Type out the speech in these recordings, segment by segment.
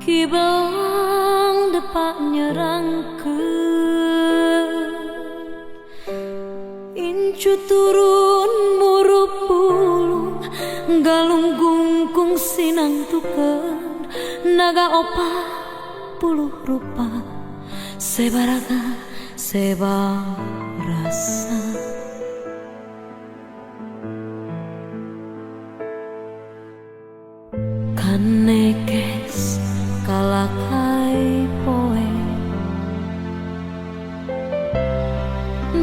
Ki belang depak nyerangke incu turun murup bulu galung gungkung sinang tuker naga opa puluh rupa sebaraga seba rasa kanekes kalakai poe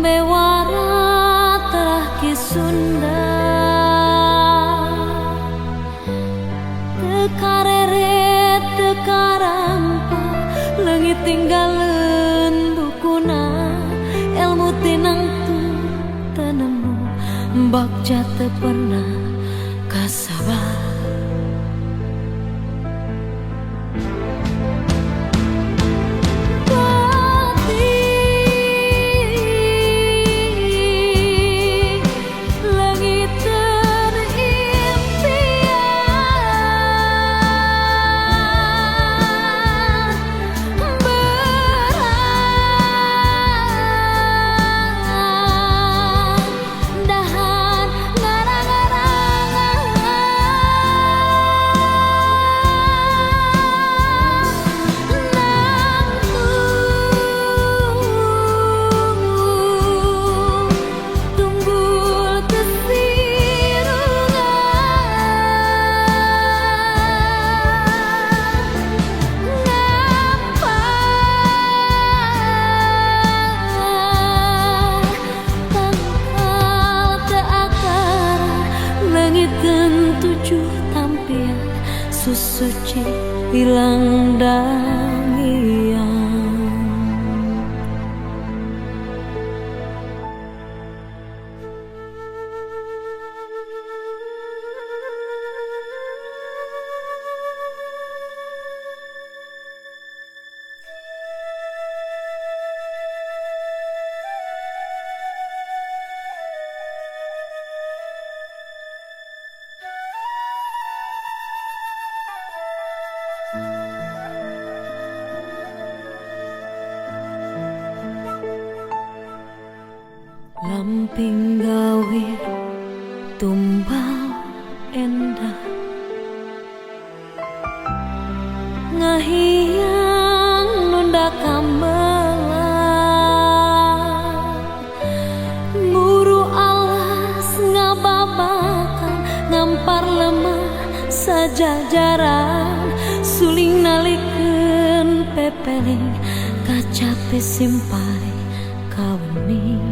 bewara terah ki Sunda tekareret tekarampa langit tinggalan bukuna ilmu tinang tu tanemu bak jatuh pernah kasabar suci hilang dangian lamping gawir tumbal endah ngahiyang nunda kambelan buru alas ngababakan ngampar lemah sajajaran suling nalikeun pepeling kacape simpai kawening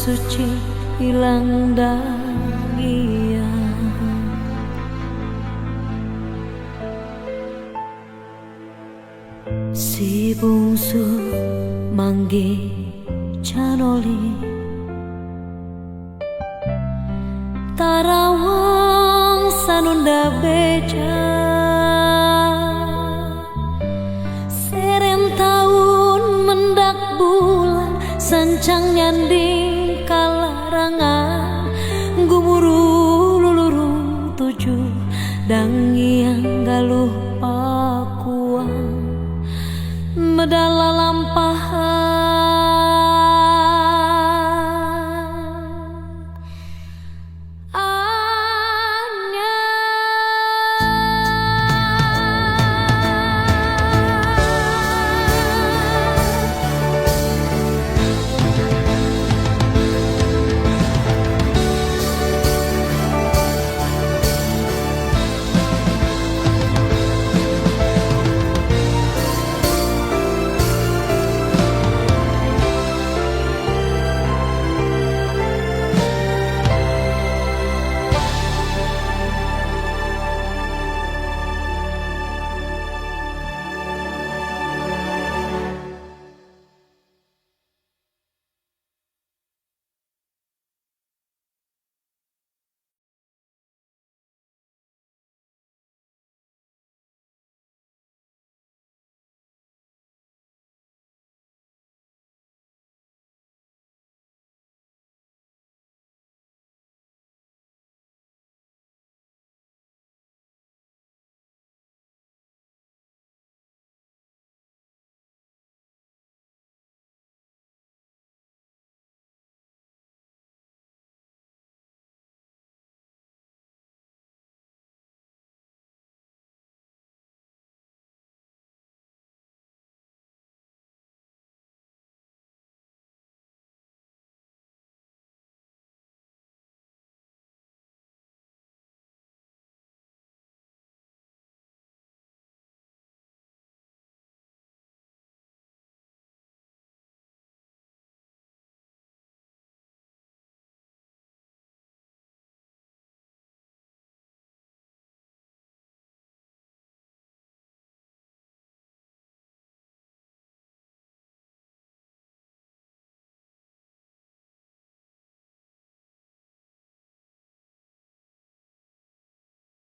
suci hilang dangian si bungsu manggi canoli tarawang sanunda beja serem tahun mendak bulan sancang nyanding kalarangan gumuru lulurung tujuh dangiang galuh pakuang medala lampahan